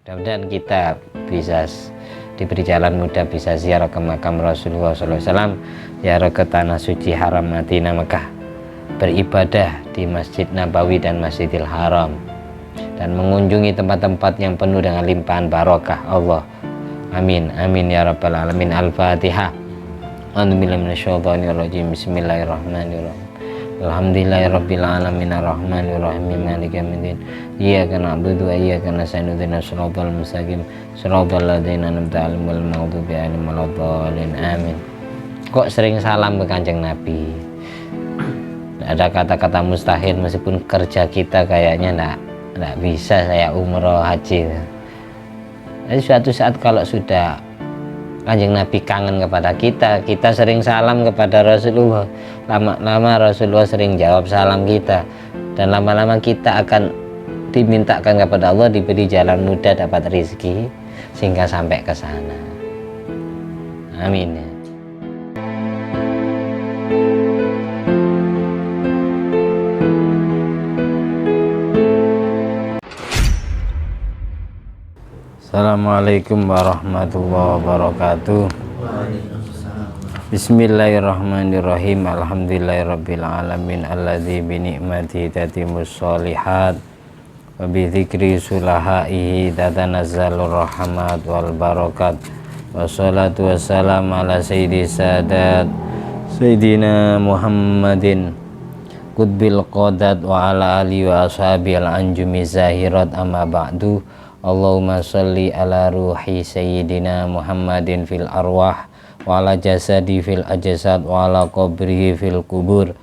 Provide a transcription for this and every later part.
Mudah-mudahan kita bisa diberi jalan mudah, bisa ziarah ke makam Rasulullah SAW, ziarah ke tanah suci haram Madinah Mekah, beribadah di Masjid Nabawi dan Masjidil Haram, dan mengunjungi tempat-tempat yang penuh dengan limpahan barokah Allah. Amin amin ya rabbal alamin. Al-Fatihah. Bismillahirrahmanirrahim. Alhamdulillahirabbil alamin arrahmanir rahim maliki yaumiddin. Iyyaka na'budu wa iyyaka nasta'in ihdinas siratal mustaqim siratal ladzina an'amta 'alaihim ghairil maghdubi 'alaihim waladdallin. Amin. Kok sering salam ke Kanjeng Nabi? Ada kata-kata mustahil, meskipun kerja kita kayaknya enggak bisa saya umroh haji. Jadi suatu saat kalau sudah Kanjeng Nabi kangen kepada kita, kita sering salam kepada Rasulullah, lama-lama Rasulullah sering jawab salam kita, dan lama-lama kita akan dimintakan kepada Allah diberi jalan mudah dapat rezeki sehingga sampai ke sana. Amin. Assalamualaikum warahmatullahi wabarakatuh. Bismillahirrahmanirrahim. Alhamdulillahirabbil alamin alladzi bi ni'matihi tatimmus sholihat wa bi dzikri sulahaihi tatanazzalur rahmat wal barakat. Wassalatu wassalamu ala sayyidis sadat sayyidina Muhammadin qutbil qadat wa ala alihi wa ashabil anjumi zahirat. Amma ba'du. Allahumma sholli ala ruhi sayyidina Muhammadin fil arwah wa ala jasadi fil ajsad wa ala qabrihi fil kubur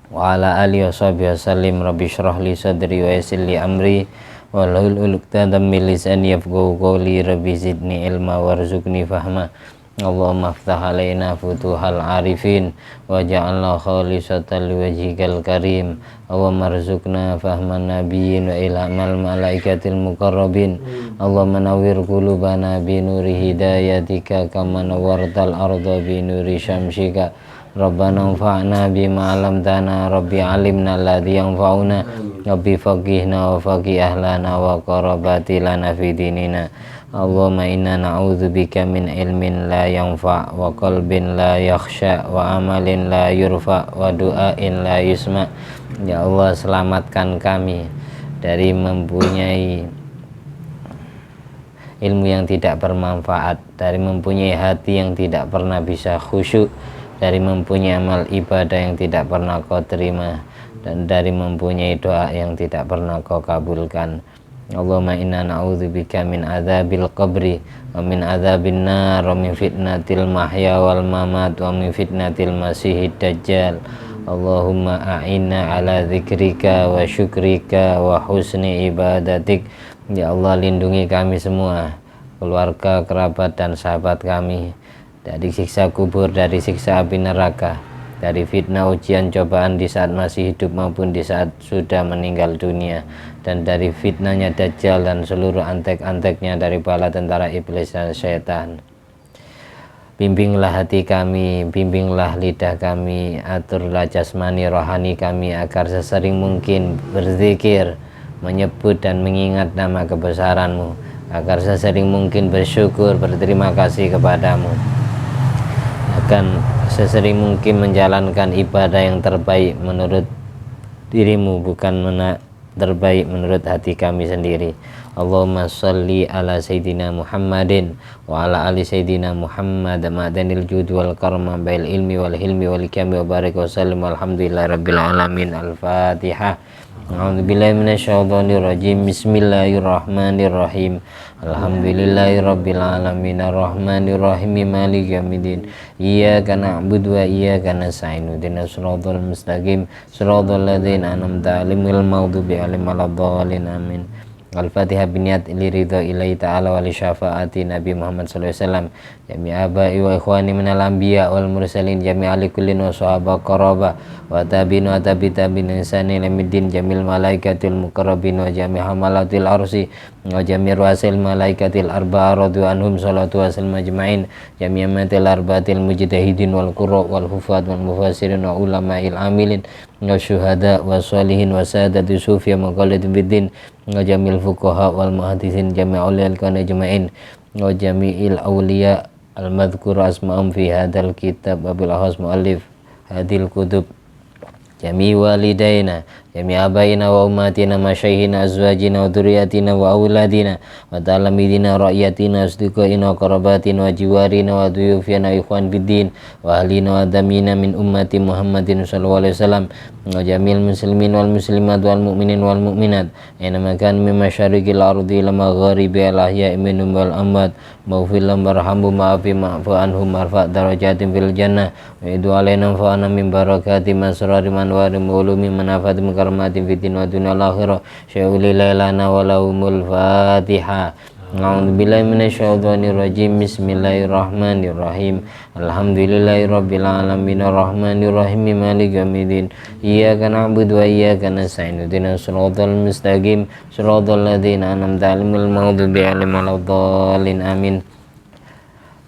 wa ala alihi washabihi wasallim. Rabbi shrah li sadri wa yassir li amri wa hlul 'uqdatam min lisani yafqahu qawli. Rabbi zidni ilma warzuqni fahma. Allahumma iftah alaina futuhal arifin waj'alna khalisatan liwajhikal karim. Allahumma rzuqna fahman nabiyyin wa ilhamal malaikatil muqarrabin. Allahumma nawwir qulubana bi nuri hidayatika kama nawwartal arda bi nuri syamsika. Rabbana anfa'na bima 'allamtana. Rabbi 'allimna alladhi yanfa'una. Rabbi faqihna wa faqih ahlana wa qarabati lana fi dinina. Allahumma inna na'udzubika min ilmin la yanfa' wa qalbin la yakhsha wa amalin la yurfa wa du'ain la yusma. Ya Allah, selamatkan kami dari mempunyai ilmu yang tidak bermanfaat, dari mempunyai hati yang tidak pernah bisa khusyuk, dari mempunyai amal ibadah yang tidak pernah kau terima, dan dari mempunyai doa yang tidak pernah kau kabulkan. Allahumma inna na'udzubika min adzabil qabri wa min adzabin nar wa min fitnatil mahya wal mamat wa min fitnatil masihid dajjal. Allahumma a'inna ala dzikrika wa syukrika wa husni ibadatik. Ya Allah, lindungi kami semua, keluarga, kerabat dan sahabat kami, dari siksa kubur, dari siksa api neraka, dari fitnah ujian cobaan di saat masih hidup maupun di saat sudah meninggal dunia, dan dari fitnahnya Dajjal dan seluruh antek-anteknya dari bala tentara iblis dan syaitan. Bimbinglah hati kami, bimbinglah lidah kami, aturlah jasmani rohani kami agar sesering mungkin berzikir, menyebut dan mengingat nama kebesaran-Mu, agar sesering mungkin bersyukur, berterima kasih kepadamu, akan sesering mungkin menjalankan ibadah yang terbaik menurut dirimu, bukan terbaik menurut hati kami sendiri. Allahumma sholli ala sayyidina Muhammadin wa ala ali sayyidina Muhammad ma'danil jud wal karma bail ilmi wal hilmi wal ikami wa barik wa sallim walhamdulillahi rabbil alamin. Al-Fatihah. A'udzubillahi minasyaitonir rajim. Bismillahirrahmanirrahim. Alhamdulillahirabbil alamin arrahmanir rahim maliki yaumiddin. Iyyaka na'budu wa iyyaka nasta'in ihdinas siratal mustaqim siratal ladzina an'amta 'alaihim ghairil maghdubi 'alaihim waladdallin. Amin. Al-Fatihah biniyat liridha ilahi ta'ala wa li syafaati Nabi Muhammad sallallahu alaihi wasallam jami abai wa ikhwani minal anbiya wal mursalin jami ali kullin wa sahabah qaraba wa tabi'in wa tabi'in insani lamiddin jamil malaikatil muqarrabin wa jami hamalatil arsi wa jami ruasil malaikatil arba'a radu anhum salatu wasallam ajma'in jami amatil arbaatil mujtahidin wal qurra wal hufat wal mufassirin wa ulama'il amilin wa syuhada wa sholihin wa sadati sufiya maqalatin biddin wa jamil fuqaha wal muhaddisin jami'ul al-kana jama'in wa jami'il awliya al-madhkur asma'um fi hadal kitab wabil ahas mu'allif hadil kutub jami walidaina jami abaina wa ummatina masyaihina azwajina wa dhurriyyatina wa auladina wa talamidina ra'yatina asdiqaina wa qarabatina wa jiwarina wa duyufina wa ikhwan biddin wa ahlina wa damina min ummati Muhammadin sallallahu alaihi wasallam wa jamil muslimin wal muslimat wal mu'minin wal mu'minat aina makan min masyariqil ardi ila magharibi al ahya'i minhum wal amwat maghfirlan warhamhum ma'afi ma'fu anhum marfa' darajatin fil jannah wa idu alaina fa'ana min barakati masrari manwari ulumi manafati mukaramatin fitin wa dunya al-akhirah syai'uli lailana walahumul fatiha. A'udzubillahi minasyaitonir rajim. Bismillahirrahmanirrahim. Alhamdulillahirabbil alamin arrahmanir rahim maliki yaumiddin. Iyyaka na'budu wa iyyaka nasta'in. Ihdinas siratal mustaqim. Siratal ladzina an'amta 'alaihim ghairil maghdubi 'alaihim waladdallin. Amin.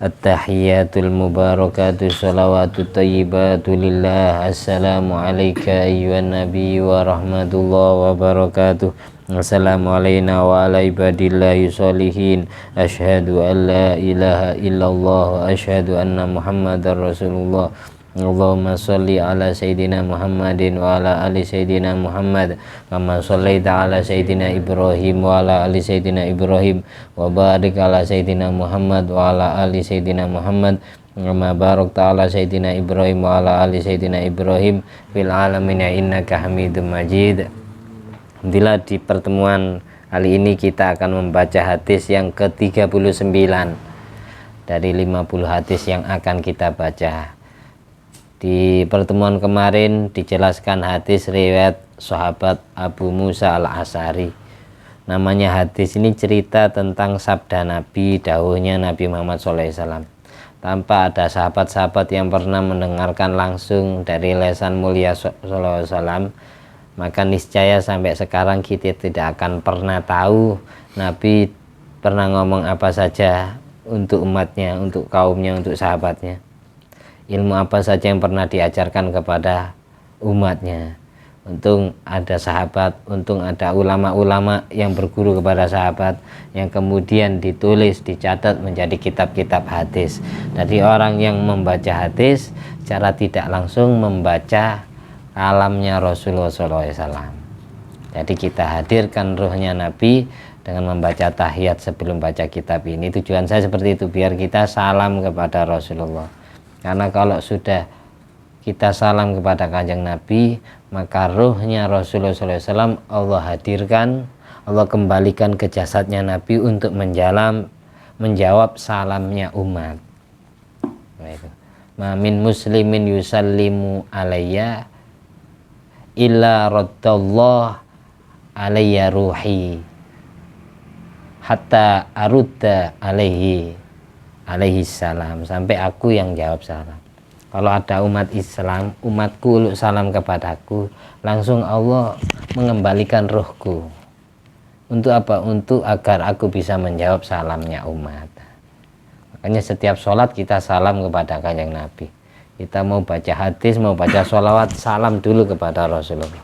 At-tahiyatul mubarakatuh salawatut thayyibatu lillah. Assalamu alayka ayyuhan nabiy wa rahmatullahi wa barakatuh. Assalamu alayna wa ala ibadillahi sholihin. Asyhadu an la ilaha illallah wa asyhadu anna muhammadar rasulullah. Allahumma sholli ala sayyidina Muhammadin wa ala ali sayyidina Muhammad kama shollaita ala sayyidina Ibrahim wa ala ali sayyidina Ibrahim wa barik ala sayyidina Muhammad wa ala ali sayyidina Muhammad kama barakta ala sayyidina Ibrahim wa ala ali sayyidina Ibrahim fil alamin innaka Hamidum Majid. Alhamdulillah, di pertemuan kali ini kita akan membaca hadis yang ke-39 dari 50 hadis yang akan kita baca. Di pertemuan kemarin dijelaskan hadis riwayat sahabat Abu Musa al-Asy'ari. Namanya hadis ini cerita tentang sabda Nabi, dawuhnya Nabi Muhammad SAW. Tanpa ada sahabat-sahabat yang pernah mendengarkan langsung dari lisan mulia SAW, maka niscaya sampai sekarang kita tidak akan pernah tahu Nabi pernah ngomong apa saja untuk umatnya, untuk kaumnya, untuk sahabatnya. Ilmu apa saja yang pernah diajarkan kepada umatnya. Untung ada sahabat, untung ada ulama-ulama yang berguru kepada sahabat, yang kemudian ditulis, dicatat menjadi kitab-kitab hadis. Jadi orang yang membaca hadis secara tidak langsung membaca kalamnya Rasulullah SAW. Jadi kita hadirkan ruhnya Nabi dengan membaca tahiyat sebelum baca kitab ini. Tujuan saya seperti itu, biar kita salam kepada Rasulullah. Karena kalau sudah kita salam kepada kanjeng Nabi, maka ruhnya Rasulullah SAW Allah hadirkan, Allah kembalikan ke jasadnya Nabi untuk menjawab salamnya umat. Ma min muslimin yusallimu alayya illa raddallah alayya ruhi hatta arudda alaihi salam, sampai aku yang jawab salam. Kalau ada umat Islam, umatku salam kepadaku, langsung Allah mengembalikan ruhku. Untuk apa? Untuk agar aku bisa menjawab salamnya umat. Makanya setiap sholat kita salam kepada kanjeng Nabi. Kita mau baca hadis, mau baca sholawat, salam dulu kepada Rasulullah.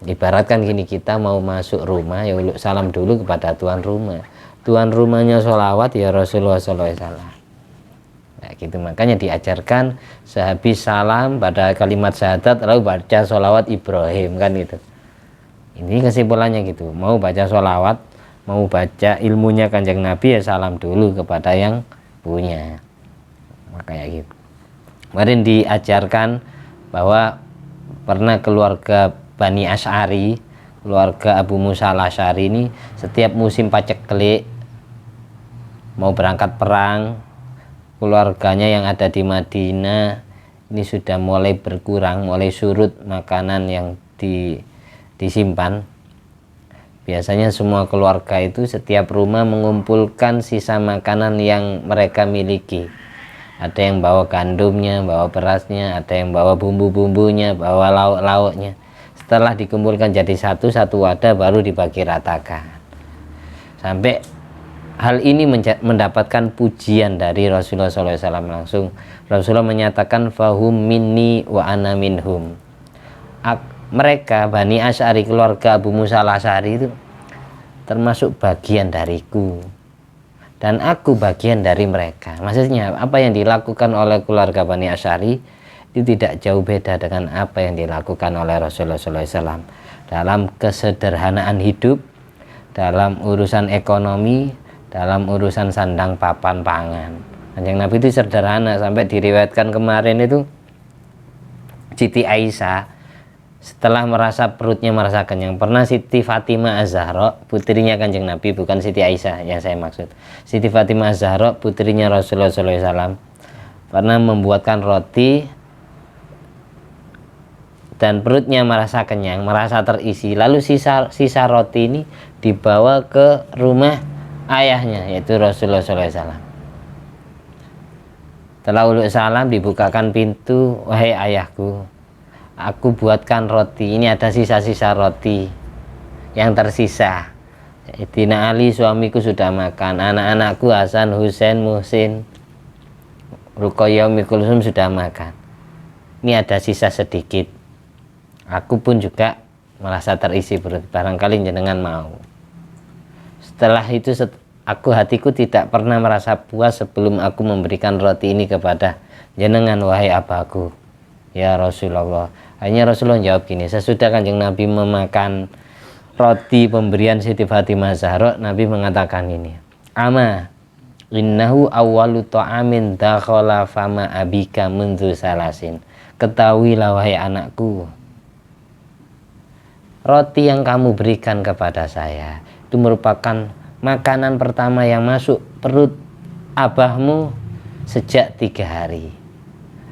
Ibaratkan gini, kita mau masuk rumah, ya salam dulu kepada tuan rumah. Tuan rumahnya sholawat, ya Rasulullah SAW. Nah, gitu. Makanya diajarkan sehabis salam pada kalimat syahadat lalu baca sholawat Ibrahim, kan gitu. Ini kesimpulannya gitu. Mau baca sholawat, mau baca ilmunya kanjeng Nabi, ya salam dulu kepada yang punya. Makanya gitu. Kemarin diajarkan bahwa pernah keluarga Bani Asy'ari, keluarga Abu Musa al-Asy'ari ini setiap musim paceklik mau berangkat perang, keluarganya yang ada di Madinah ini sudah mulai berkurang, mulai surut makanan yang disimpan. Biasanya semua keluarga itu setiap rumah mengumpulkan sisa makanan yang mereka miliki. Ada yang bawa gandumnya, bawa berasnya, ada yang bawa bumbu-bumbunya, bawa lauk-lauknya. Setelah dikumpulkan jadi satu wadah baru dibagi ratakan. Sampai hal ini mendapatkan pujian dari Rasulullah SAW langsung. Rasulullah menyatakan fahum minni wa ana minhum. mereka Bani Asy'ari, keluarga Abu Musa al-Asy'ari itu termasuk bagian dariku dan aku bagian dari mereka. Maksudnya apa yang dilakukan oleh keluarga Bani Asy'ari itu tidak jauh beda dengan apa yang dilakukan oleh Rasulullah SAW dalam kesederhanaan hidup, dalam urusan ekonomi, dalam urusan sandang papan pangan. Kanjeng Nabi itu sederhana, sampai diriwayatkan kemarin itu Siti Aisyah setelah merasa perutnya merasa kenyang, pernah Siti Fatimah Az-Zahra, putrinya Kanjeng Nabi, bukan Siti Aisyah yang saya maksud, Siti Fatimah Az-Zahra, putrinya Rasulullah SAW, pernah membuatkan roti dan perutnya merasa kenyang, merasa terisi, lalu sisa roti ini dibawa ke rumah ayahnya, yaitu Rasulullah SAW. Setelah uluk salam, dibukakan pintu, wahai ayahku, aku buatkan roti, ini ada sisa-sisa roti yang tersisa. Sayyidina Ali suamiku sudah makan, anak-anakku Hasan, Husain, Muhsin, Ruqayyah, Ummi Kulsum sudah makan. Ini ada sisa sedikit. Aku pun juga merasa terisi perut, barangkali jenengan mau. Setelah itu hatiku tidak pernah merasa puas sebelum aku memberikan roti ini kepada jenengan, wahai abahku, ya Rasulullah. Hanya Rasulullah jawab gini, sesudah Kanjeng Nabi memakan roti pemberian Siti Fatimah Zahra, Nabi mengatakan ini, ama innahu awwalu ta'amin dakhala fama abika mundu salasin. Ketahuilah wahai anakku, roti yang kamu berikan kepada saya itu merupakan makanan pertama yang masuk perut abahmu sejak 3 hari.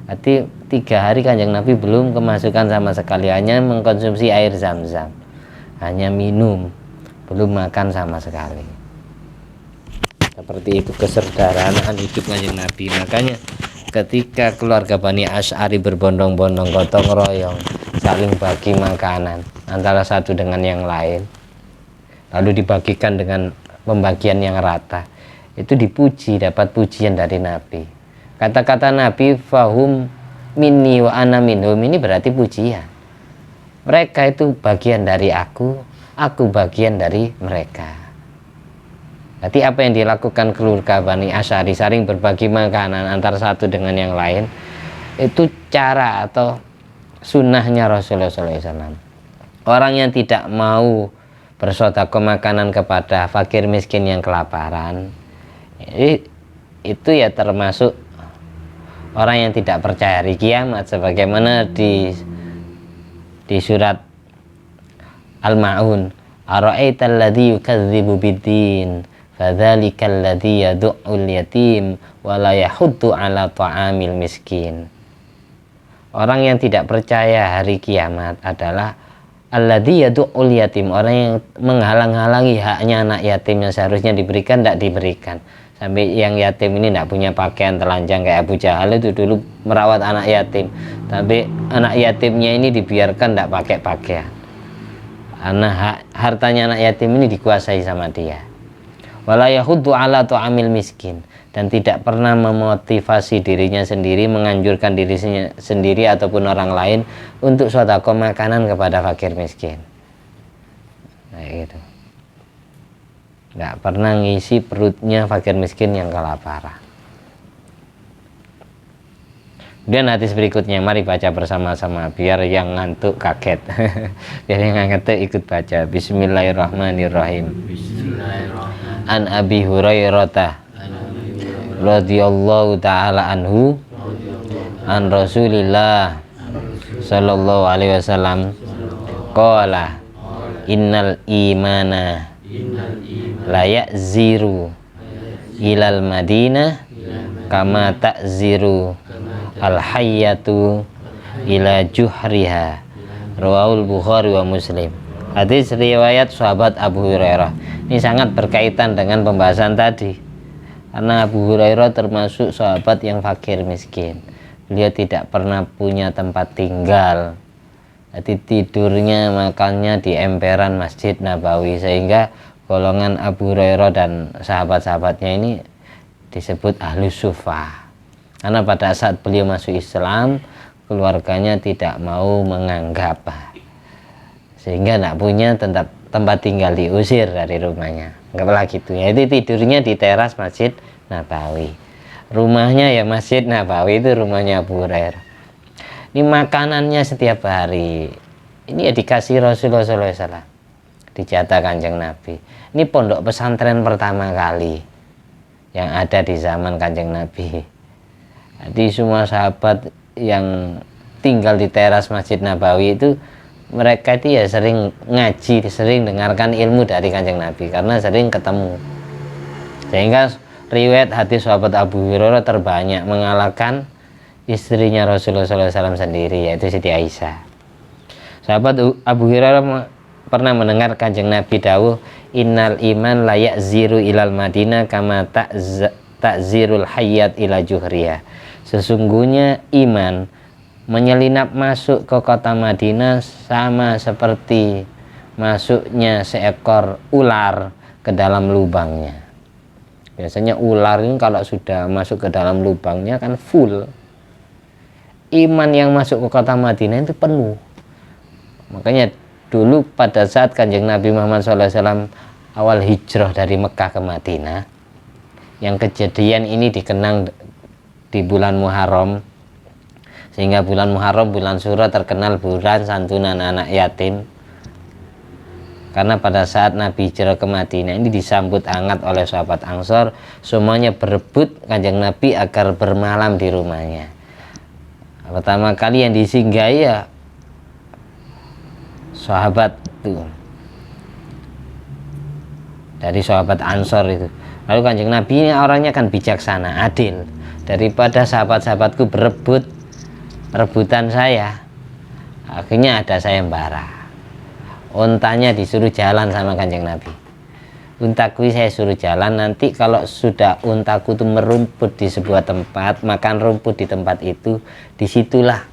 Arti 3 hari Kanjeng Nabi belum kemasukan sama sekali, hanya mengkonsumsi air zam-zam, hanya minum, belum makan sama sekali. Seperti itu kesederhanaan hidup Kanjeng Nabi. Makanya ketika keluarga Bani Asy'ari berbondong-bondong gotong royong saling bagi makanan antara satu dengan yang lain, lalu dibagikan dengan pembagian yang rata, itu dipuji, dapat pujian dari Nabi. Kata-kata Nabi fahum minni wa ana minhum, ini berarti pujian. Mereka itu bagian dari aku bagian dari mereka. Berarti apa yang dilakukan keluarga Bani Asy'ari saling berbagi makanan antara satu dengan yang lain, itu cara atau sunnahnya Rasulullah SAW. Orang yang tidak mau bersedekah makanan kepada fakir miskin yang kelaparan, itu ya termasuk orang yang tidak percaya hari kiamat, sebagaimana di surat Al-Ma'un, ara'aital ladzi yukadzibu biddin fadzalikal ladzi yad'ul yatim wa la yahuddu 'ala ta'amil miskin. Orang yang tidak percaya hari kiamat adalah alladzi yad'ul yatim, orang yang menghalang-halangi haknya anak yatim yang seharusnya diberikan, tidak diberikan. Sampai yang yatim ini tidak punya pakaian, telanjang kayak Abu Jahal itu dulu merawat anak yatim, tapi anak yatimnya ini dibiarkan tidak pakai pakaian, karena hartanya anak yatim ini dikuasai sama dia. Wala yahuddu 'ala ta'amil miskin, dan tidak pernah memotivasi dirinya sendiri, menganjurkan dirinya sendiri ataupun orang lain untuk sedekah makanan kepada fakir miskin. Nah, gitu. Nggak pernah ngisi perutnya fakir miskin yang kelaparan. Kemudian hadis berikutnya, mari baca bersama-sama biar yang ngantuk kaget. Biar yang ngantuk ikut baca. Bismillahirrahmanirrahim. An Abi Hurairah radhiyallahu ta'ala anhu an Rasulillah sallallahu alaihi wasallam qala innal imana la ya'ziru ilal madinah kama ta'ziru al hayyatu ila juhriha, rawahul Bukhari wa Muslim. Hadis riwayat sahabat Abu Hurairah. Ini sangat berkaitan dengan pembahasan tadi, karena Abu Hurairah termasuk sahabat yang fakir miskin. Beliau tidak pernah punya tempat tinggal, jadi tidurnya makannya di emperan Masjid Nabawi, sehingga golongan Abu Hurairah dan sahabat-sahabatnya ini disebut Ahlus Suffah. Karena pada saat beliau masuk Islam, keluarganya tidak mau menganggap, sehingga tidak punya tempat tinggal, diusir dari rumahnya. Anggaplah gitu ya. Itu tidurnya di teras Masjid Nabawi. Rumahnya ya Masjid Nabawi, itu rumahnya Abu Hurairah. Ini makanannya setiap hari. Ini ya dikasih Rasulullah SAW, dijatah Kanjeng Nabi. Ini pondok pesantren pertama kali yang ada di zaman Kanjeng Nabi. Jadi semua sahabat yang tinggal di teras Masjid Nabawi itu, mereka itu ya sering ngaji, sering dengarkan ilmu dari Kanjeng Nabi karena sering ketemu. Sehingga riwayat hadis sahabat Abu Hurairah terbanyak mengalahkan istrinya Rasulullah SAW sendiri, yaitu Siti Aisyah. Sahabat Abu Hurairah pernah mendengar Kanjeng Nabi dawuh, innal iman la ya'ziru ilal Madinah kama ta'zirul hayyat ila juhriya. Sesungguhnya iman menyelinap masuk ke kota Madinah sama seperti masuknya seekor ular ke dalam lubangnya. Biasanya ular ini kalau sudah masuk ke dalam lubangnya kan full. Iman yang masuk ke kota Madinah itu penuh. Makanya dulu pada saat Kanjeng Nabi Muhammad SAW awal hijrah dari Mekah ke Madinah, yang kejadian ini dikenang di bulan Muharram, sehingga bulan Muharram, bulan Syura terkenal bulan santunan anak yatim. Karena pada saat Nabi hijrah ke Madinah ini disambut hangat oleh sahabat Ansor, semuanya berebut Kanjeng Nabi agar bermalam di rumahnya. Pertama kali yang disinggahi ya sahabat itu, dari sahabat Ansor itu. Lalu Kanjeng Nabi ini orangnya kan bijaksana, adil. Daripada sahabat-sahabatku berebut rebutan saya, akhirnya ada sayembara. Untanya disuruh jalan sama Kanjeng Nabi. Untaku saya suruh jalan, nanti kalau sudah untaku itu merumput di sebuah tempat, makan rumput di tempat itu, disitulah,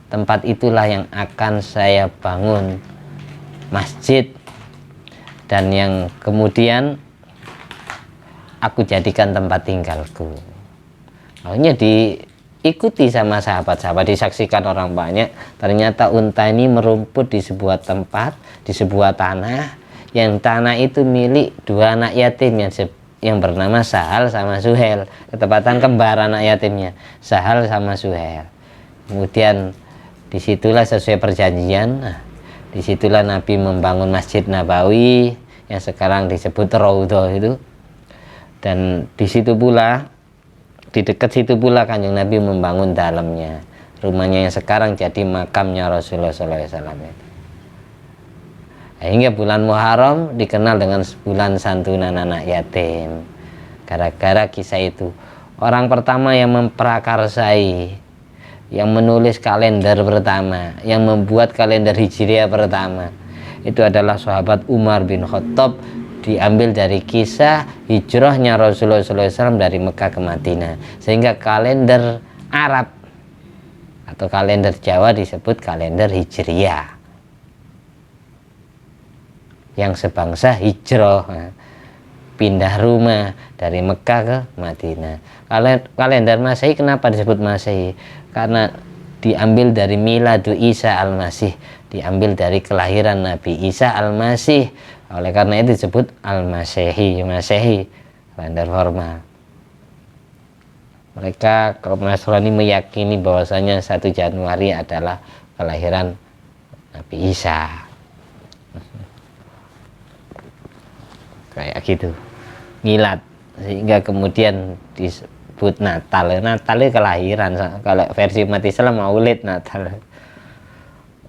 tempat itulah yang akan saya bangun masjid, dan yang kemudian aku jadikan tempat tinggalku. Akhirnya diikuti sama sahabat-sahabat, disaksikan orang banyak. Ternyata unta ini merumput di sebuah tempat, di sebuah tanah, yang tanah itu milik dua anak yatim yang bernama Sahal sama Suhel, ketepatan kembar anak yatimnya, Sahal sama Suhel. Kemudian disitulah sesuai perjanjian, disitulah Nabi membangun Masjid Nabawi yang sekarang disebut Raudhah itu. Dan di situ pula, di dekat situ pula Kanjeng Nabi membangun dalamnya, rumahnya yang sekarang jadi makamnya Rasulullah SAW. Hingga bulan Muharram dikenal dengan bulan santunan anak yatim. Gara-gara kisah itu, orang pertama yang memprakarsai, yang menulis kalender pertama, yang membuat kalender Hijriah pertama, itu adalah sahabat Umar bin Khattab. Diambil dari kisah hijrahnya Rasulullah SAW dari Mekah ke Madinah, sehingga kalender Arab atau kalender Jawa disebut kalender Hijriah, yang sebangsa hijrah, pindah rumah dari Mekah ke Madinah. Kalender Masehi kenapa disebut Masehi? Karena diambil dari Miladu Isa Al-Masih, diambil dari kelahiran Nabi Isa Al-Masih. Oleh karena itu disebut Al-Masehi, Masehi, kalender formal. Mereka kaum Nasrani meyakini bahwasanya 1 Januari adalah kelahiran Nabi Isa. Kayak gitu, milad, sehingga kemudian disebut Natal. Natal itu kelahiran. Kalau versi umat Islam Maulid Natal.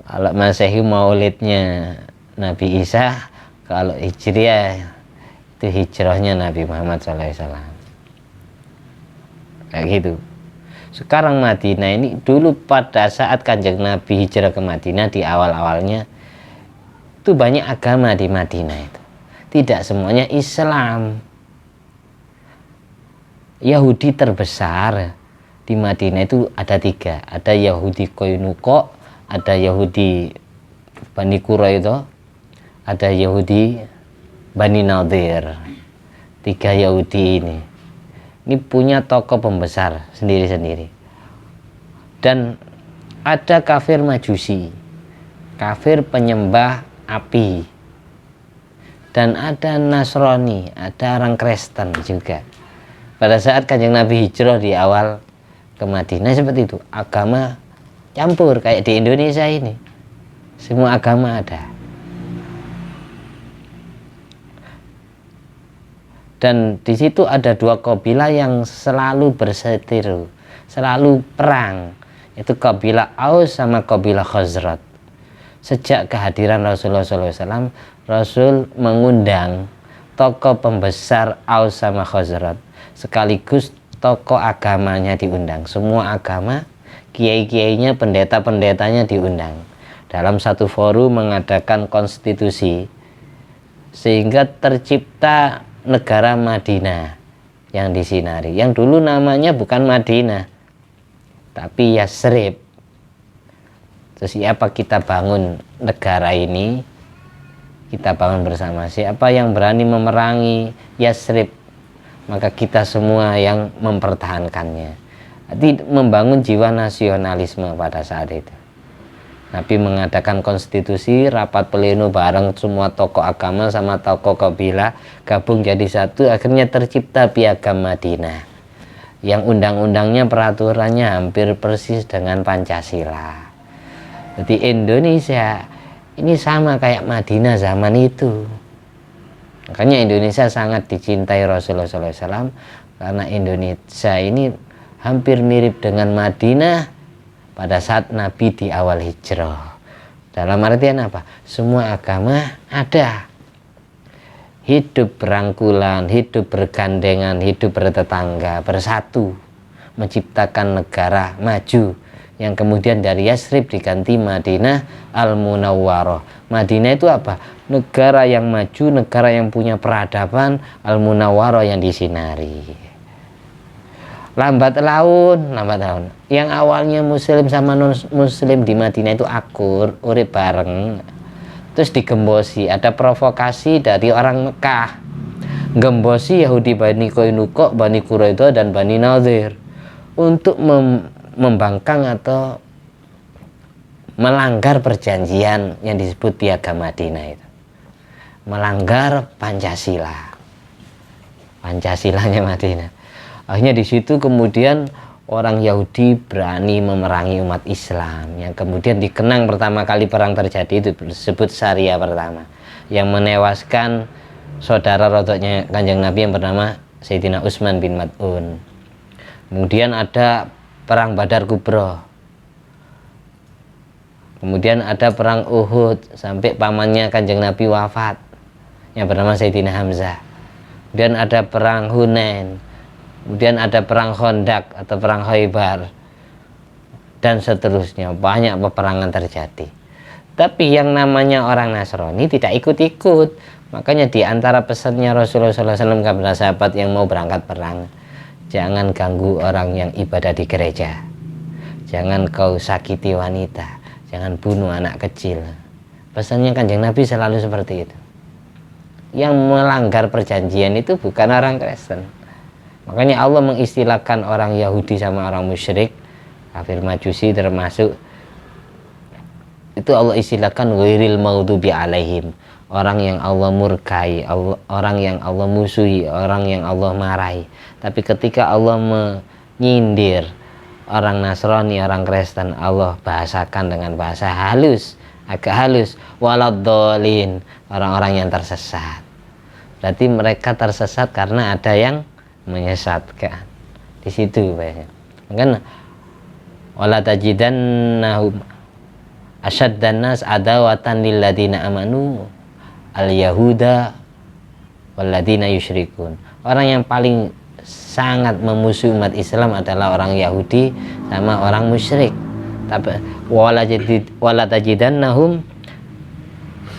Kalau Masehi Maulidnya Nabi Isa. Kalau Hijriah itu hijrahnya Nabi Muhammad SAW. Kayak gitu. Sekarang Madinah ini, dulu pada saat Kanjeng Nabi hijrah ke Madinah di awal-awalnya, itu banyak agama di Madinah itu. Tidak semuanya Islam. Yahudi terbesar di Madinah itu ada 3. Ada Yahudi Koinuko, ada Yahudi Bani Quraidah, ada Yahudi Bani Nadir. 3 Yahudi ini punya tokoh pembesar sendiri-sendiri. Dan ada kafir Majusi, kafir penyembah api, dan ada Nasrani, ada orang Kristen juga. Pada saat Kanjeng Nabi hijrah di awal ke Madinah seperti itu, agama campur kayak di Indonesia ini, semua agama ada. Dan di situ ada dua kabilah yang selalu berseteru, selalu perang, itu kabilah Aus sama kabilah Khazraj. Sejak kehadiran Rasulullah SAW, Rasul mengundang tokoh pembesar Aus sama Khazraj, sekaligus tokoh agamanya diundang. Semua agama, kiai-kiainya, pendeta-pendetanya diundang dalam satu forum mengadakan konstitusi, sehingga tercipta negara Madinah yang disinari, yang dulu namanya bukan Madinah tapi Yasrib. Terus siapa kita bangun negara ini, kita bangun bersama. Siapa yang berani memerangi Yasrib, maka kita semua yang mempertahankannya. Jadi membangun jiwa nasionalisme pada saat itu. Nabi mengadakan konstitusi, rapat pleno bareng semua tokoh agama sama tokoh kabilah gabung jadi satu, akhirnya tercipta Piagam Madinah yang undang-undangnya, peraturannya hampir persis dengan Pancasila. Jadi Indonesia ini sama kayak Madinah zaman itu. Makanya Indonesia sangat dicintai Rasulullah SAW, karena Indonesia ini hampir mirip dengan Madinah pada saat Nabi di awal hijrah. Dalam artian apa? Semua agama ada, hidup berangkulan, hidup bergandengan, hidup bertetangga, bersatu, menciptakan negara maju yang kemudian dari Yasrib diganti Madinah Al-Munawwarah. Madinah itu apa? Negara yang maju, negara yang punya peradaban, Al-Munawwarah yang disinari. Lambat laun. Yang awalnya muslim sama non muslim di Madinah itu akur, urip bareng. Terus digembosi, ada provokasi dari orang Mekah. Gembosi Yahudi Bani Qainuqa, Bani Quraidah dan Bani Nadir untuk membangkang atau melanggar perjanjian yang disebut Piagam Madinah itu. Melanggar Pancasila. Pancasilanya Madinah. Akhirnya di situ kemudian orang Yahudi berani memerangi umat Islam, yang kemudian dikenang pertama kali perang terjadi itu disebut Syariah pertama, yang menewaskan saudara rodoknya Kanjeng Nabi yang bernama Sayyidina Utsman bin Mad'un. Kemudian ada perang Badar Kubro. Kemudian ada perang Uhud sampai pamannya Kanjeng Nabi wafat yang bernama Sayyidina Hamzah. Kemudian ada perang Hunain. Kemudian ada perang Khandaq atau perang Khaybar, dan seterusnya. Banyak peperangan terjadi. Tapi yang namanya orang Nasrani tidak ikut-ikut. Makanya di antara pesannya Rasulullah SAW kepada sahabat yang mau berangkat perang, jangan ganggu orang yang ibadah di gereja, jangan kau sakiti wanita, jangan bunuh anak kecil. Pesannya Kanjeng Nabi selalu seperti itu. Yang melanggar perjanjian itu bukan orang Kristen. Makanya Allah mengistilahkan orang Yahudi sama orang musyrik, kafir Majusi termasuk, itu Allah istilahkan ghairil maghdubi alaihim, orang yang Allah murkai, orang yang Allah musuhi, orang yang Allah marahi. Tapi ketika Allah menyindir orang Nasrani, orang Kristen, Allah bahasakan dengan bahasa halus, agak halus, waladhdallin, orang-orang yang tersesat. Berarti mereka tersesat karena ada yang menyesatkan di situ banyak. Kan wala tajidannahum asyaddan nas adawatan lil ladina amanu al yahuda wal ladina yusyrikun. Orang yang paling sangat memusuhi umat Islam adalah orang Yahudi sama orang musyrik. Tapi wala tajidannahum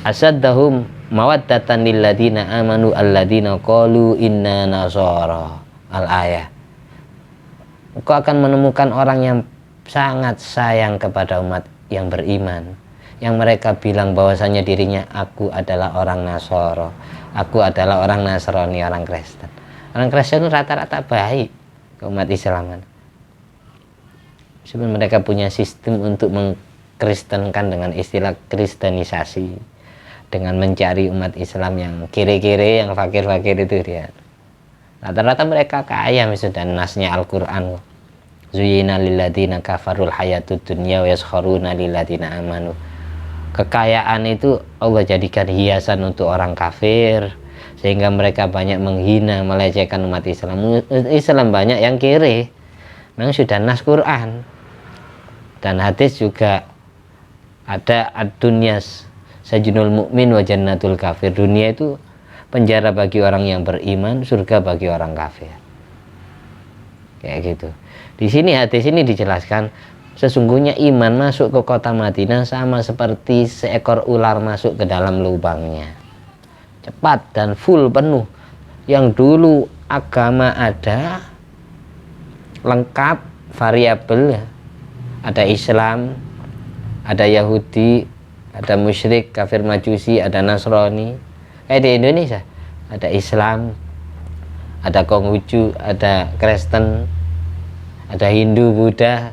asaddahum mawaddatan lil ladina amanu alladina qalu inna nasara. Al-ayah. Engkau akan menemukan orang yang sangat sayang kepada umat yang beriman, yang mereka bilang bahwasanya dirinya, aku adalah orang Nasara, aku adalah orang Nasrani, orang Kristen. Orang Kristen rata-rata baik ke umat Islam. Meskipun mereka punya sistem untuk mengkristenkan dengan istilah kristenisasi, dengan mencari umat Islam yang kiri-kiri, yang fakir-fakir itu dia. Rata-rata mereka kaya misalnya, dan nasnya Al-Quran. Zuyyina lilladzina kafarul hayatud dunya wa yaskharuna lilladzina amanu. Kekayaan itu Allah jadikan hiasan untuk orang kafir, sehingga mereka banyak menghina, melecehkan umat Islam. Islam banyak yang kiri. Memang sudah nas Quran dan hadis juga ada ad-dunya sajnul mukmin wa jannatul kafir. Dunia itu penjara bagi orang yang beriman, surga bagi orang kafir. Kayak gitu. Di sini hadis ini dijelaskan sesungguhnya iman masuk ke kota Madinah sama seperti seekor ular masuk ke dalam lubangnya. Cepat dan full penuh. Yang dulu agama ada lengkap, variabel, ada Islam, ada Yahudi, ada musyrik, kafir majusi, ada Nasrani. Di Indonesia ada Islam, ada Konghucu, ada Kristen, ada Hindu, Buddha,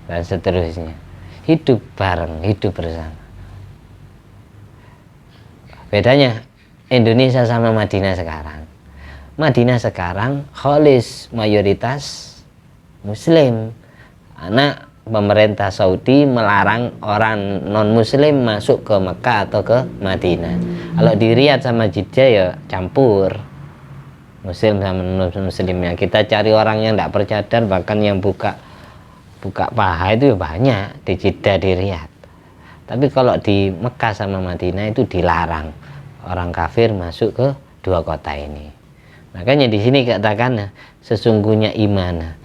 dan seterusnya. Hidup bareng, hidup bersama. Bedanya Indonesia sama Madinah sekarang. Madinah sekarang kholis mayoritas Muslim. Anak pemerintah Saudi melarang orang non Muslim masuk ke Mekah atau ke Madinah. Kalau di Riyadh sama Jeddah ya campur Muslim sama non Muslimnya. Kita cari orang yang tidak bercadar, bahkan yang buka paha itu banyak di Jeddah, di Riyadh. Tapi kalau di Mekah sama Madinah itu dilarang orang kafir masuk ke dua kota ini. Makanya di sini katakan sesungguhnya iman.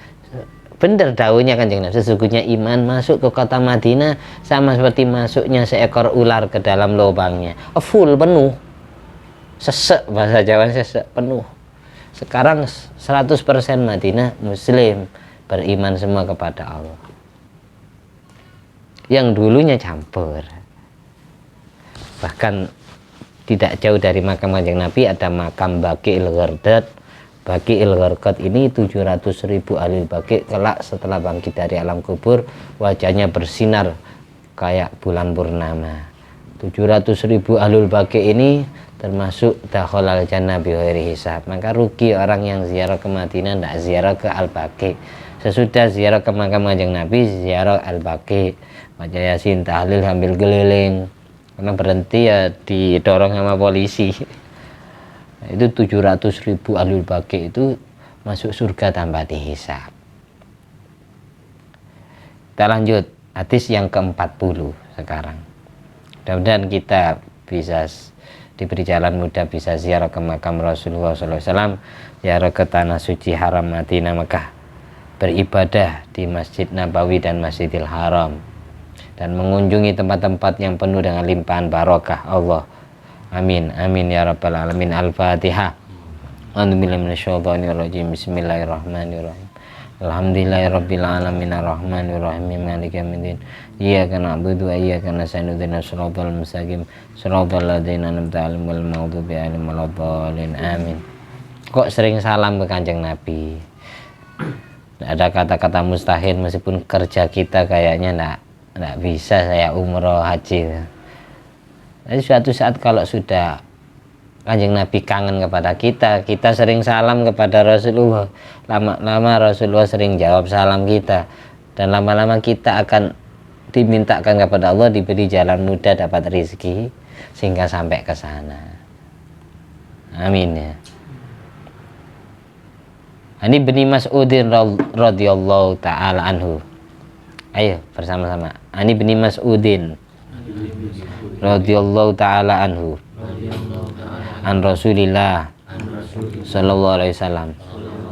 Benar daunnya Kanjeng Nabi, sesungguhnya iman masuk ke kota Madinah sama seperti masuknya seekor ular ke dalam lubangnya. Full, penuh. Sesek, bahasa Jawa sesek, penuh. Sekarang 100% Madinah Muslim, beriman semua kepada Allah. Yang dulunya campur. Bahkan tidak jauh dari makam Kanjeng Nabi ada makam Baqi'il Gharqad. Baqi'il Gharqad ini 700.000 ahli Baqi' kelak setelah bangkit dari alam kubur wajahnya bersinar kayak bulan purnama. 700.000 ahlul Baqi' ini termasuk dakhalal jannah bighairi hisab. Maka rugi orang yang ziarah ke Madinah tidak ziarah ke Al-Baqi'. Sesudah ziarah ke makam Kanjeng Nabi, ziarah Al-Baqi', baca Yasin, tahlil sambil keliling. Karena berhenti ya didorong sama polisi. Itu 700.000 ahlul Baqi' itu masuk surga tanpa dihisab. Kita lanjut hadis yang ke-40 sekarang. Mudah-mudahan kita bisa diberi jalan mudah, bisa ziarah ke makam Rasulullah SAW, ziarah ke tanah suci haram Madinah Mekah, beribadah di Masjid Nabawi dan Masjidil Haram, dan mengunjungi tempat-tempat yang penuh dengan limpahan barokah Allah. Amin, amin ya rabbal alamin. Al-Fatihah. A'udzubillahi minasyaitonirrajim. Bismillahirrahmanirrahim. Alhamdulillahirabbil alamin arrahmanirrahim maliki yaumiddin. Iyyaka na'budu wa iyyaka nasta'in ihdinas siratal mustaqim siratal ladzina an'amta 'alaihim ghairil maghdubi 'alaihim waladdallin. Amin. Kok sering salam ke Kanjeng Nabi? Ada kata-kata mustahil, meskipun kerja kita kayaknya enggak bisa saya umroh haji. Jadi suatu saat kalau sudah Kanjeng Nabi kangen kepada kita, kita sering salam kepada Rasulullah, lama-lama Rasulullah sering jawab salam kita, dan lama-lama kita akan dimintakan kepada Allah, diberi jalan mudah, dapat rezeki sehingga sampai ke sana. Amin ya. Ani bin Mas'udin radhiyallahu taala anhu. Ayo bersama-sama. Ani bin Mas'udin radhiyallahu taala anhu an Rasulillah sallallahu alaihi wasallam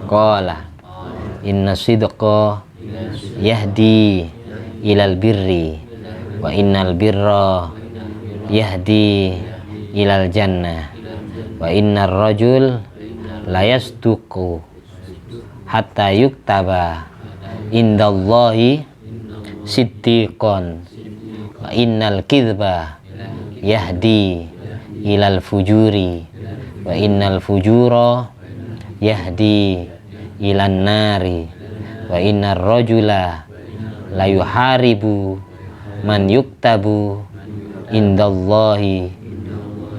qala inna sidqa yahdi ilal birri wa innal birra yahdi ilal jannah wa innar rajul la yasduqu hatta yuktaba indallahi siddiqon wa innal kidba yahdi ilal fujuri wa innal fujura yahdi ilan nari wa innar rajula la yuharibu man yuktabu indallahi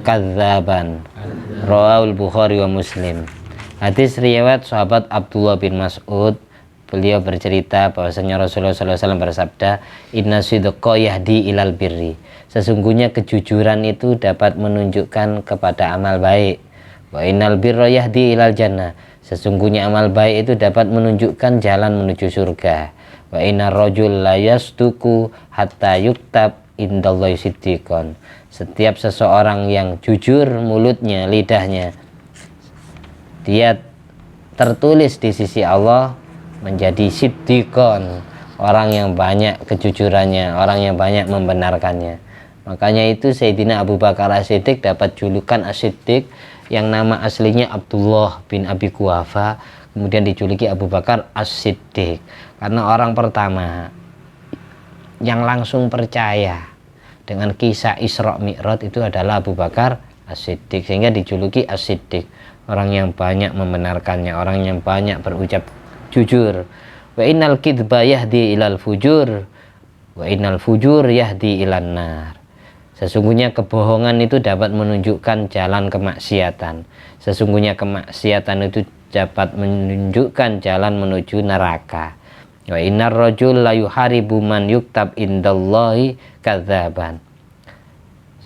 kadzaban. Rawahul Bukhari wa Muslim. Hadis riwayat sahabat Abdullah bin Mas'ud. Beliau bercerita bahwasanya Rasulullah SAW bersabda, inna sidqa yahdi ilal birri. Sesungguhnya kejujuran itu dapat menunjukkan kepada amal baik. Wa innal birra yahdi ilal jannah. Sesungguhnya amal baik itu dapat menunjukkan jalan menuju surga. Wa innar rajul la yasduqu hatta yuktab indallahi siddiqon. Setiap seseorang yang jujur mulutnya, lidahnya, dia tertulis di sisi Allah menjadi siddiqon, orang yang banyak kejujurannya, orang yang banyak membenarkannya. Makanya itu Sayyidina Abu Bakar As-Siddiq dapat julukan As-Siddiq, yang nama aslinya Abdullah bin Abi Quhafa, kemudian dijuluki Abu Bakar As-Siddiq, karena orang pertama yang langsung percaya dengan kisah Isra Mi'raj itu adalah Abu Bakar As-Siddiq, sehingga dijuluki As-Siddiq, orang yang banyak membenarkannya, orang yang banyak berucap jujur. Wa innal kidba yahdi ilal fujur wa innal fujur yahdi ilan nar. Sesungguhnya kebohongan itu dapat menunjukkan jalan kemaksiatan. Sesungguhnya kemaksiatan itu dapat menunjukkan jalan menuju neraka. Wa innar rajul la yuharibu man yuktab indallahi kadzaban.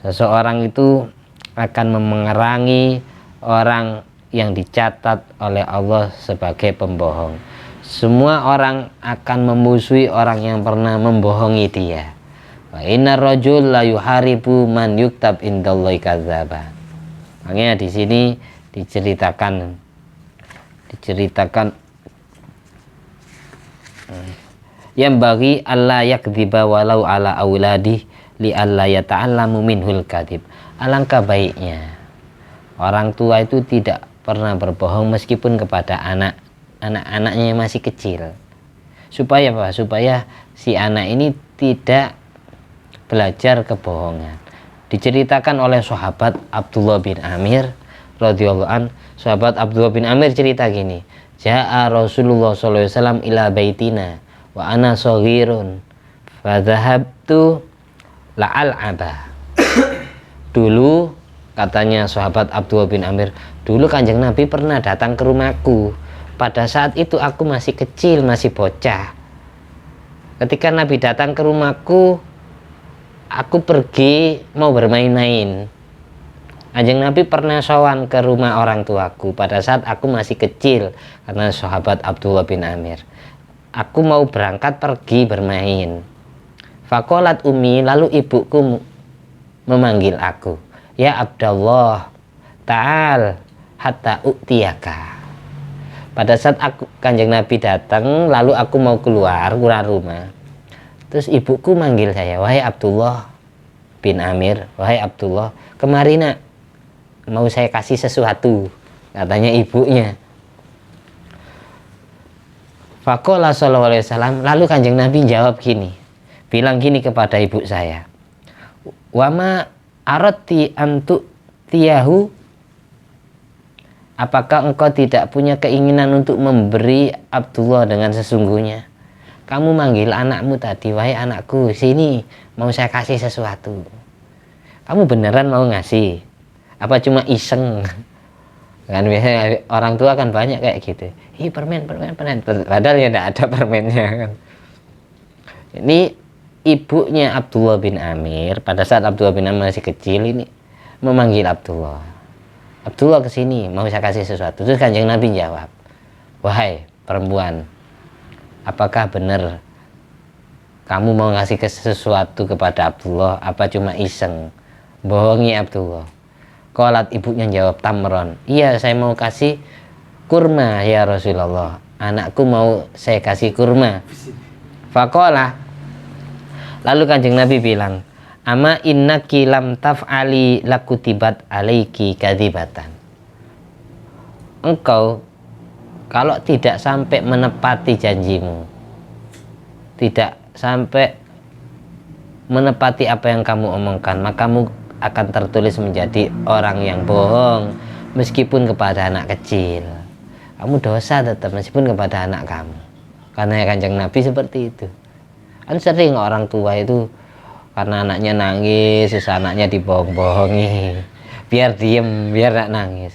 Seseorang itu akan memerangi orang yang dicatat oleh Allah sebagai pembohong. Semua orang akan memusuhi orang yang pernah membohongi dia. Wa innar rajul la yuharibu man yuktab indallahi kadzaban. Makanya di sini diceritakan yang bagi Allah yakdziba walau ala auladi li alla yata'allamu minhul kadzib. Alangkah baiknya orang tua itu tidak pernah berbohong meskipun kepada anak-anaknya yang masih kecil. Supaya apa? Supaya si anak ini tidak belajar kebohongan. Diceritakan oleh sahabat Abdullah bin Amir radhiyallahu an. Sahabat Abdullah bin Amir cerita gini, Ja'a Rasulullah sallallahu alaihi wasallam ila baitina wa ana shaghirun fa dhahabtu la'al'aba. Dulu, katanya sahabat Abdullah bin Amir, dulu Kanjeng Nabi pernah datang ke rumahku. Pada saat itu aku masih kecil, masih bocah. Ketika Nabi datang ke rumahku, aku pergi mau bermain-main. Kanjeng Nabi pernah sowan ke rumah orang tuaku pada saat aku masih kecil, karena sahabat Abdullah bin Amir. Aku mau berangkat pergi bermain. Fakolat umi, lalu ibuku memanggil aku, ya Abdullah, ta'al hatta u'tiyaka. Pada saat Kanjeng Nabi datang, lalu aku mau keluar rumah. Terus ibuku manggil saya, wahai Abdullah bin Amir, wahai Abdullah, kemari nak, mau saya kasih sesuatu, katanya ibunya. Faqala sallallahu alaihi wasallam, lalu Kanjeng Nabi jawab gini, bilang gini kepada ibu saya, wama arati antu tiyahu, apakah engkau tidak punya keinginan untuk memberi Abdullah dengan sesungguhnya? Kamu manggil anakmu tadi, wahai anakku, sini, mau saya kasih sesuatu. Kamu beneran mau ngasih? Apa cuma iseng? Kan biasanya orang tua kan banyak kayak gitu. Ih, permen. Padahal ya tidak ada permennya kan. Ini ibunya Abdullah bin Amir, pada saat Abdullah bin Amir masih kecil ini memanggil Abdullah. Abdullah kesini, mau saya kasih sesuatu. Terus Kanjeng Nabi jawab, wahai perempuan, apakah benar kamu mau ngasih sesuatu kepada Abdullah? Apa cuma iseng? Bohongi Abdullah. Qalat, ibunya jawab, tamron. Iya, saya mau kasih kurma ya Rasulullah. Anakku mau saya kasih kurma. Faqala, lalu Kanjeng Nabi bilang, ama innaki lam taf'ali lakutibat alaiki kadzibatan. Engkau kalau tidak sampai menepati janjimu, tidak sampai menepati apa yang kamu omongkan, maka kamu akan tertulis menjadi orang yang bohong meskipun kepada anak kecil. Kamu dosa tetap meskipun kepada anak kamu. Karena Kanjeng Nabi seperti itu. Kan sering orang tua itu karena anaknya nangis, terus anaknya dibohong-bohongi biar diem, biar tidak nangis.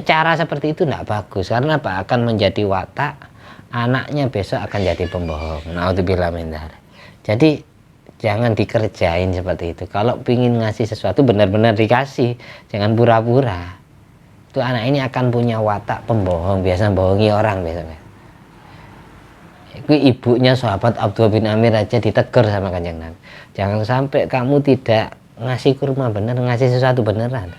Cara seperti itu tidak bagus, karena apa? Akan menjadi watak anaknya besok akan jadi pembohong. Naudzubillah min dzalik. Jadi jangan dikerjain seperti itu. Kalau pingin ngasih sesuatu benar-benar dikasih, jangan pura-pura. Itu anak ini akan punya watak pembohong, biasa bohongi orang biasanya. Itu ibunya sahabat Abdullah bin Amir aja ditegur sama Kanjeng Nabi. Jangan sampai kamu tidak ngasih kurma bener, ngasih sesuatu beneran.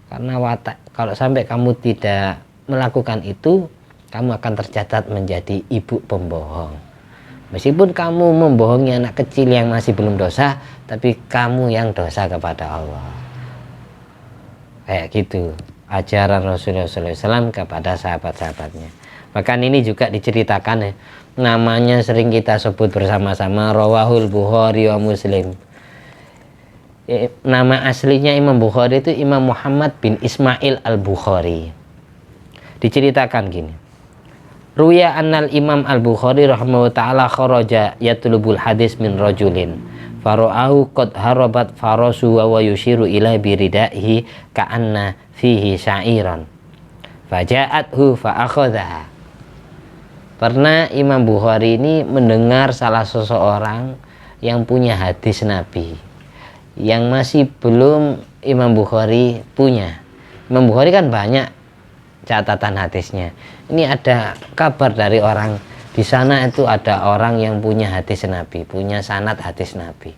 Karena watak, kalau sampai kamu tidak melakukan itu, kamu akan tercatat menjadi ibu pembohong. Meskipun kamu membohongi anak kecil yang masih belum dosa, tapi kamu yang dosa kepada Allah. Kayak gitu ajaran Rasulullah SAW kepada sahabat-sahabatnya. Bahkan ini juga diceritakan ya, namanya sering kita sebut bersama-sama Rawahul Bukhari wa Muslim. Nama aslinya Imam Bukhari itu Imam Muhammad bin Ismail al-Bukhari. Diceritakan gini, Ruya annal Imam al-Bukhari rahimahullah ta'ala kharaja yatlubul hadis min rajulin faro'ahu qad harabat farasu wa yushiru ila biridaihi ka'anna fihi sya'iran faja'athu fa'akhadhaha. Pernah Imam Bukhari ini mendengar salah seseorang yang punya hadis Nabi yang masih belum Imam Bukhari punya. Imam Bukhari kan banyak catatan hadisnya. Ini ada kabar dari orang di sana, itu ada orang yang punya hadis Nabi, punya sanad hadis Nabi.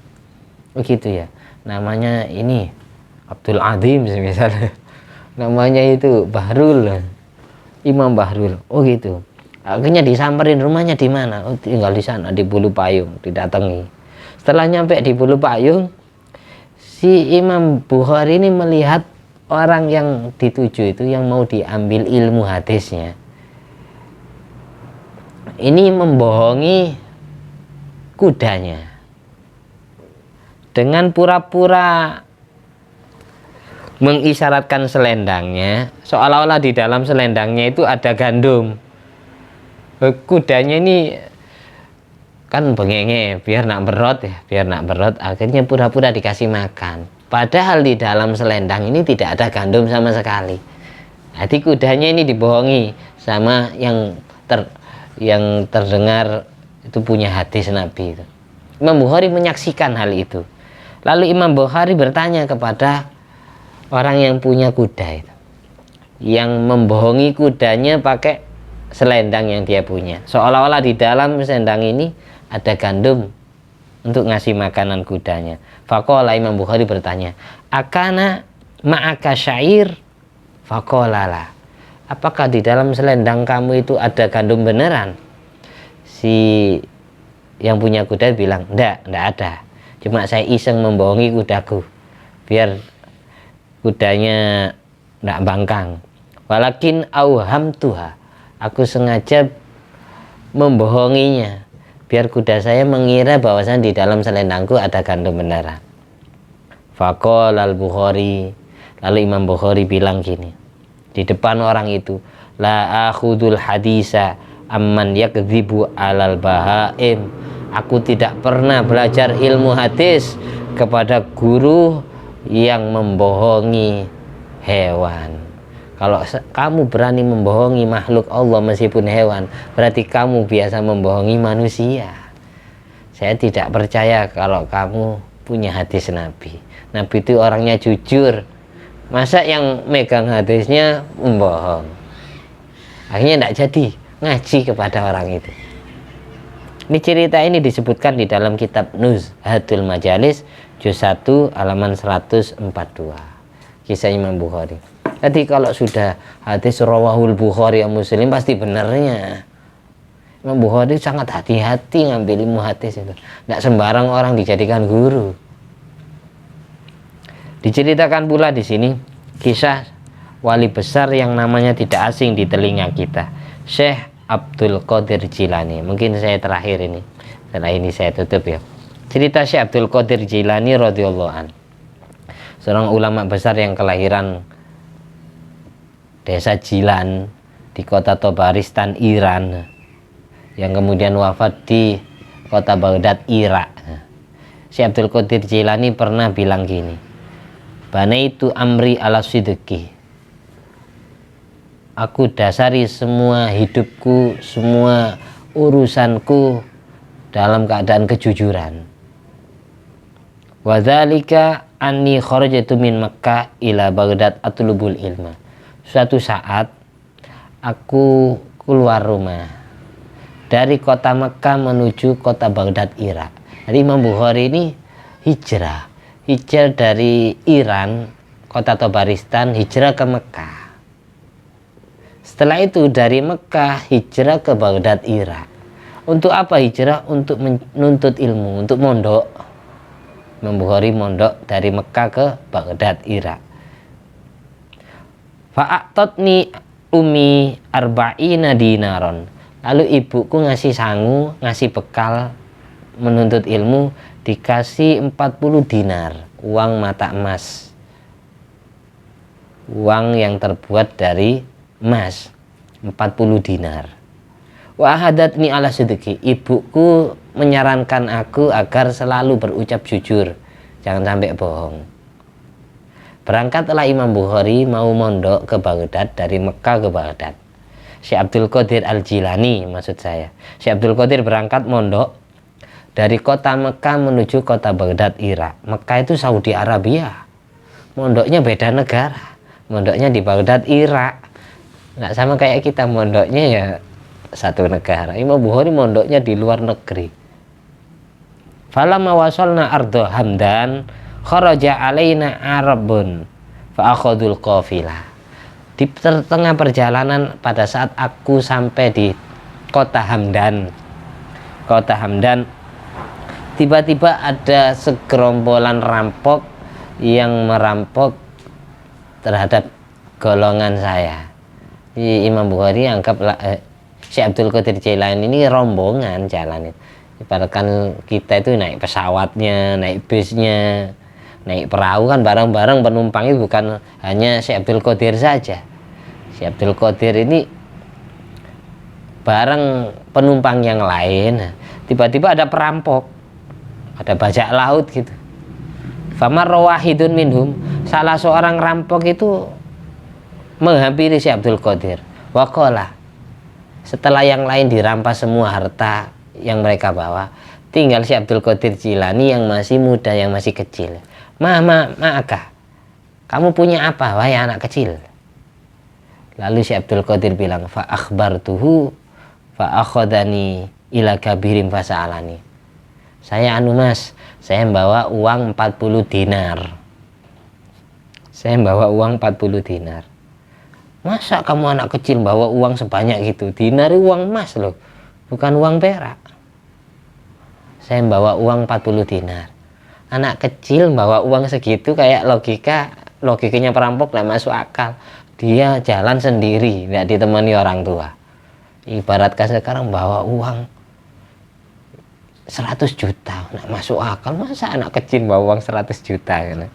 Begitu ya. Namanya ini Abdul Adim misalnya. Namanya itu Bahrul. Imam Bahrul. Oh gitu. Akhirnya disamperin, rumahnya di mana? Oh, tinggal di sana, di Bulu Payung, didatangi. Setelah nyampe di Bulu Payung, si Imam Bukhari ini melihat orang yang dituju itu, yang mau diambil ilmu hadisnya, ini membohongi kudanya dengan pura-pura mengisyaratkan selendangnya, seolah-olah di dalam selendangnya itu ada gandum. Kudanya ini kan bengenge, biar nak berot ya, biar nak berot, akhirnya pura-pura dikasih makan. Padahal di dalam selendang ini tidak ada gandum sama sekali. Jadi kudanya ini dibohongi sama yang terdengar itu punya hadis Nabi itu. Imam Bukhari menyaksikan hal itu. Lalu Imam Bukhari bertanya kepada orang yang punya kuda itu, yang membohongi kudanya pakai selendang yang dia punya, seolah-olah di dalam selendang ini ada gandum untuk ngasih makanan kudanya. Faqala, Imam Bukhari bertanya, akana ma'aka syair? Faqala la, apakah di dalam selendang kamu itu ada gandum beneran? Si yang punya kuda bilang, enggak ada, cuma saya iseng membohongi kudaku biar kudanya enggak bangkang. Walakin auhamtuha, aku sengaja membohonginya biar kuda saya mengira bahwasan di dalam selendangku ada gandum beneran. Faqala al-Bukhari, lalu Imam Bukhari bilang gini di depan orang itu, la akhudul hadisa amman yakdzibu alal bahaim, aku tidak pernah belajar ilmu hadis kepada guru yang membohongi hewan. Kalau kamu berani membohongi makhluk Allah meskipun hewan, berarti kamu biasa membohongi manusia. Saya tidak percaya kalau kamu punya hadis Nabi. Nabi itu orangnya jujur. Masa yang megang hadisnya membohong? Akhirnya tidak jadi ngaji kepada orang itu. Ini cerita ini disebutkan di dalam kitab Nuzhatul Majalis juz 1 halaman 142. Kisah Imam Bukhari. Jadi kalau sudah hadis rawahul Bukhari ya Muslim pasti benernya. Imam Bukhari sangat hati-hati ngambil ilmu hadis itu. Tidak sembarang orang dijadikan guru. Diceritakan pula di sini kisah wali besar yang namanya tidak asing di telinga kita, Syekh Abdul Qadir Jilani. Mungkin saya terakhir ini. Setelah ini saya tutup ya. Cerita Syekh Abdul Qadir Jilani radhiyallahu an. Seorang ulama besar yang kelahiran desa Jilan di kota Tabaristan, Iran, yang kemudian wafat di kota Baghdad, Irak. Syekh Abdul Qadir Jilani pernah bilang gini, banaitu amri ala sidqi, aku dasari semua hidupku, semua urusanku dalam keadaan kejujuran. Wadzalika anni kharajtu min Makkah ila Baghdad atlubul ilma. Suatu saat aku keluar rumah dari kota Makkah menuju kota Baghdad, Irak. Jadi Imam Bukhari ini hijrah dari Iran, kota Tabaristan, hijrah ke Mekah. Setelah itu dari Mekah hijrah ke Baghdad, Irak. Untuk apa hijrah? Untuk menuntut ilmu, untuk mondok. Imam Bukhari mondok dari Mekah ke Baghdad, Irak. Fa'atotni umi arba'ina dinaron. Lalu ibuku ngasih sangu, ngasih bekal menuntut ilmu, dikasih 40 dinar, uang mata emas, uang yang terbuat dari emas, 40 dinar. Wa hadatni ala sidqi, ibuku menyarankan aku agar selalu berucap jujur, jangan sampai bohong. Berangkatlah Imam Bukhari mau mondok ke Baghdad, dari Mekah ke Baghdad. Syekh Abdul Qadir Al-Jilani maksud saya. Syekh Abdul Qadir berangkat mondok dari kota Mekah menuju kota Baghdad, Irak. Mekah itu Saudi Arabia, mondoknya beda negara, mondoknya di Baghdad, Irak. Nggak sama kayak kita, mondoknya ya satu negara. Imam Bukhari mondoknya di luar negeri. Falamma wasalna ardo Hamdan kharaja alaina Arabun fa akhadul qafilah. Di tengah perjalanan pada saat aku sampai di kota Hamdan, tiba-tiba ada segerombolan rampok yang merampok terhadap golongan saya. Imam Bukhari anggaplah Syekh Abdul Qadir Jilani ini rombongan jalan itu. Ibaratkan kita itu naik pesawatnya, naik busnya, naik perahu kan bareng-bareng, penumpangnya bukan hanya Syekh Abdul Qadir saja. Syekh Abdul Qadir ini bareng penumpang yang lain. Tiba-tiba ada perampok, ada bajak laut gitu. Famar wahidun minhum, salah seorang rampok itu menghampiri Syekh Abdul Qadir. Waqala, setelah yang lain dirampas semua harta yang mereka bawa, tinggal Syekh Abdul Qadir Jilani yang masih muda, yang masih kecil. Ma'akah, kamu punya apa wahai anak kecil? Lalu Syekh Abdul Qadir bilang, fa akhbartuhu fa akhadani ila kabirin fasa'alani. Saya mas, saya membawa uang 40 dinar. Saya membawa uang 40 dinar. Masa kamu anak kecil bawa uang sebanyak gitu? Dinar uang emas loh, bukan uang perak. Saya membawa uang 40 dinar. Anak kecil bawa uang segitu, kayak logikanya perampok nggak masuk akal. Dia jalan sendiri, nggak ditemani orang tua. Ibaratkan sekarang bawa uang 100 juta, nggak masuk akal. Masa anak kecil bawa uang 100 juta gitu.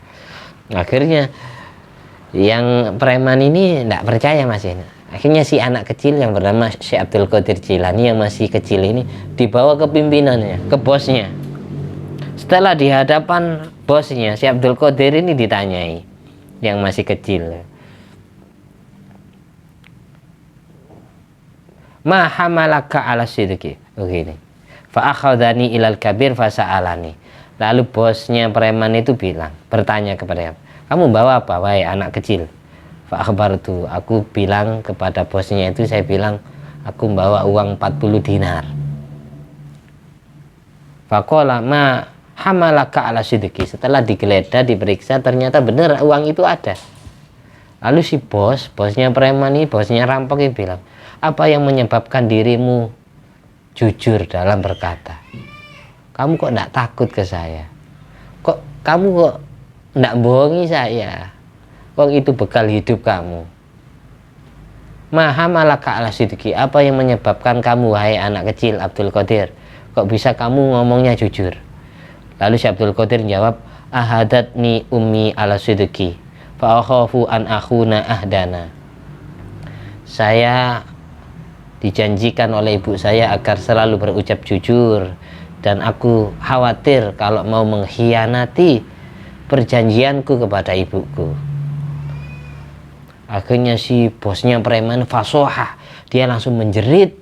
Akhirnya yang preman ini nggak percaya mas ini. Akhirnya si anak kecil yang bernama Syekh Abdul Qadir Jilani yang masih kecil ini dibawa ke pimpinannya, ke bosnya. Setelah di hadapan bosnya, Syekh Abdul Qadir ini ditanyai, yang masih kecil, ma hamalaka ala sidqi, begini, fa akhadhani ilal kabir fa sa'alani. Lalu bosnya preman itu bilang, bertanya kepada kamu bawa apa wahai anak kecil? Fa akhbartu, aku bilang kepada bosnya itu, saya bilang aku bawa uang 40 dinar. Faqala ma hamalaka ala sidqi. Setelah digeledah, diperiksa, ternyata benar uang itu ada. Lalu si bosnya preman ini, bosnya rampok ini bilang, apa yang menyebabkan dirimu jujur dalam berkata? Kamu kok tidak takut ke saya? Kamu kok tidak bohongi saya? Kok itu bekal hidup kamu? Maha malaka ala sidqi, apa yang menyebabkan kamu wahai anak kecil Abdul Qadir, kok bisa kamu ngomongnya jujur? Lalu Syekh Abdul Qadir jawab, ahadatni ummi ala sidqi fa akhafu an akhuna ahdana. Saya dijanjikan oleh ibu saya agar selalu berucap jujur, dan aku khawatir kalau mau mengkhianati perjanjianku kepada ibuku. Akhirnya si bosnya preman fasoha, dia langsung menjerit,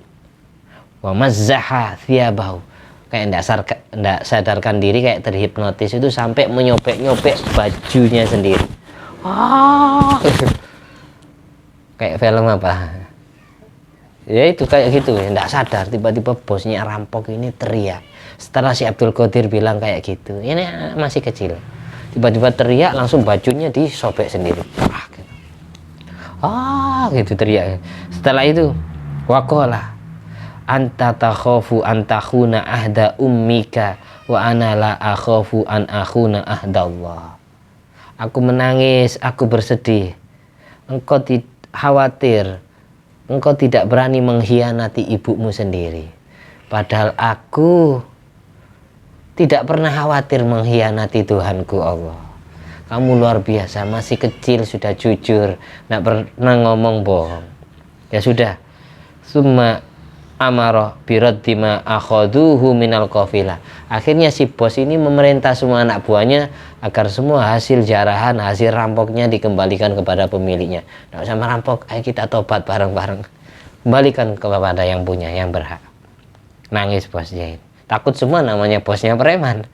wa mazzaha thiyabahu, kayak ndak sadarkan diri, kayak terhipnotis itu, sampai menyobek-nyobek bajunya sendiri. Kayak film apa ya, itu kayak gitu ya, ndak sadar. Tiba-tiba bosnya rampok ini teriak. Setelah si Abdul Qadir bilang kayak gitu, ini masih kecil, tiba-tiba teriak, langsung bajunya disobek sendiri. Gitu teriak. Setelah itu waqala anta takhafu an takhuna ahda ummika wa ana la akhafu an akhuna ahdallah. Aku menangis, aku bersedih. Engkau khawatir engkau tidak berani mengkhianati ibumu sendiri, padahal aku tidak pernah khawatir mengkhianati Tuhanku Allah. Kamu luar biasa, masih kecil sudah jujur, tidak pernah ngomong bohong. Ya sudah, summa amaroh biradima akhaduhu minal qafilah. Akhirnya si bos ini memerintah semua anak buahnya agar semua hasil jarahan, hasil rampoknya dikembalikan kepada pemiliknya. Tidak usah merampok, ayo kita tobat bareng-bareng, kembalikan kepada yang punya, yang berhak. Nangis bosnya ini, takut semua, namanya bosnya preman,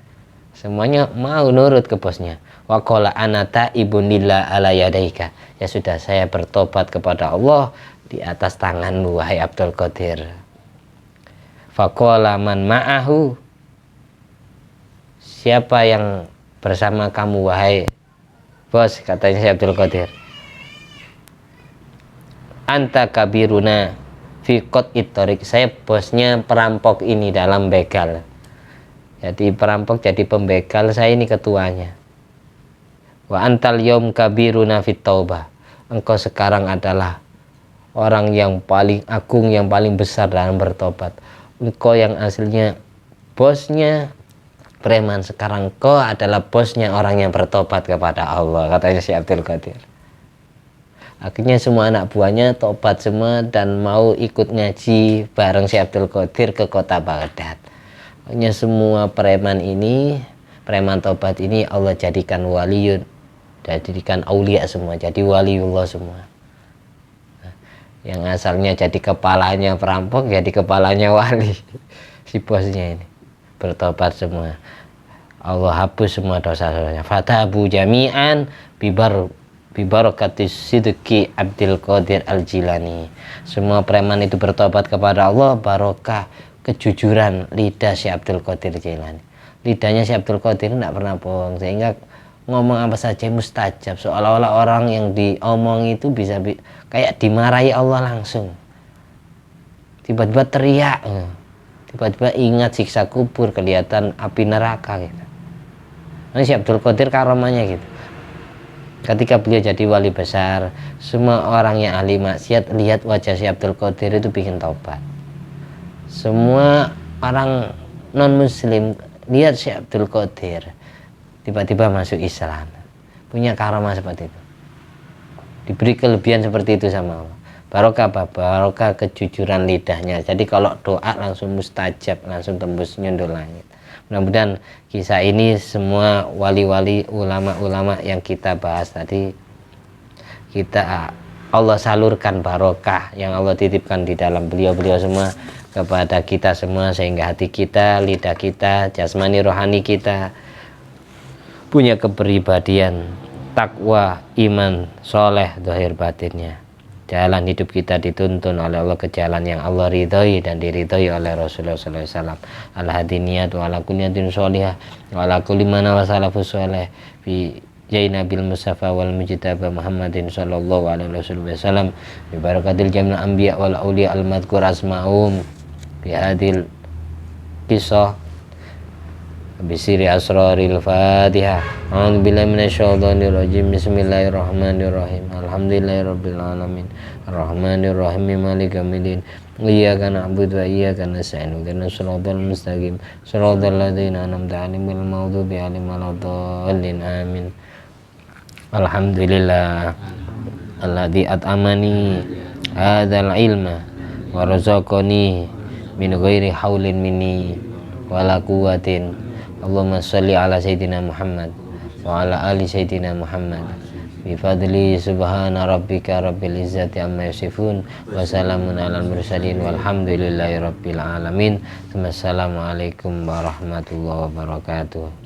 semuanya mau nurut ke bosnya. Wa qala anata ibunillah ala yadaika. Ya sudah, saya bertobat kepada Allah di atas tanganmu wahai Abdul Qadir. Faqala man ma'ahu, siapa yang bersama kamu wahai bos, katanya si Abdul Qadir. Anta kabiruna fi qat'it thariq, saya bosnya perampok ini dalam begal. Jadi perampok jadi pembegal, saya ini ketuanya. Wa antal yaum kabiruna fit taubah, engkau sekarang adalah orang yang paling agung, yang paling besar dalam bertobat. Engkau yang aslinya bosnya preman, sekarang engkau adalah bosnya orang yang bertobat kepada Allah, katanya si Abdul Qadir. Akhirnya semua anak buahnya tobat semua dan mau ikut ngaji bareng si Abdul Qadir ke kota Baghdad. Akhirnya semua preman ini, preman tobat ini Allah jadikan waliyun, jadikan aulia semua, jadi waliullah semua. Yang asalnya jadi kepalanya perampok jadi kepalanya wali. Si bosnya ini bertobat semua, Allah hapus semua dosa-dosanya. Fatabu jami'an bibarakatis sidqi Abdul Qadir Al-Jilani. Semua preman itu bertobat kepada Allah barokah kejujuran lidah si Abdul Qadir Jilani. Lidahnya si Abdul Qadir tidak pernah bohong, sehingga ngomong apa saja mustajab, seolah-olah orang yang diomong itu bisa kayak dimarahi Allah langsung. Tiba-tiba teriak, tiba-tiba ingat siksa kubur, kelihatan api neraka gitu. Ini si Abdul Qadir karomanya gitu. Ketika beliau jadi wali besar, semua orang yang ahli maksiat lihat wajah si Abdul Qadir itu bikin taubat. Semua orang non muslim lihat si Abdul Qadir tiba-tiba masuk Islam, punya karomah seperti itu, diberi kelebihan seperti itu sama Allah. Barokah apa? Barokah kejujuran lidahnya, jadi kalau doa langsung mustajab, langsung tembus nyundul langit. Mudah-mudahan kisah ini semua wali-wali, ulama-ulama yang kita bahas tadi, kita Allah salurkan barokah yang Allah titipkan di dalam beliau-beliau semua kepada kita semua, sehingga hati kita, lidah kita, jasmani rohani kita punya kepribadian takwa, iman, soleh, zahir batinnya. Jalan hidup kita dituntun oleh Allah ke jalan yang Allah ridhoi dan diridhoi oleh Rasulullah SAW. Al-hadiniyat wa ala kunyatin sholihah wa ala kulli mana wa salafus soleh fi Jainabil Mustafa wal Mujtaba Muhammadin sallallahu alaihi wasallam bi barakatil jamil anbiya wal auliya al madhkur asma'um bi hadil kisah bisiri asraril Fatihah. A'udzubillahi minasyaitonir rajim. Bismillahirrahmanirrahim. Alhamdulillahirabbil alamin. Arrahmanirrahim. Maliki yaumiddin. Iyyaka na'budu wa iyyaka nasta'in. Ihdinas siratal mustaqim. Shiratal ladzina an'amta 'alaihim ghairil maghdubi 'alaihim waladdallin. Amin. Alhamdulillah alladzi at'amani hadzal ilma wa razaqani min ghairi haulin minni wala quwwatin. Allahumma sholli ala sayyidina Muhammad wa ala ali sayyidina Muhammad bifadli subhana rabbika rabbil izzati amma yasifun wa salamun alal mursalin walhamdulillahi rabbil alamin. Wassalamualaikum warahmatullahi wabarakatuh.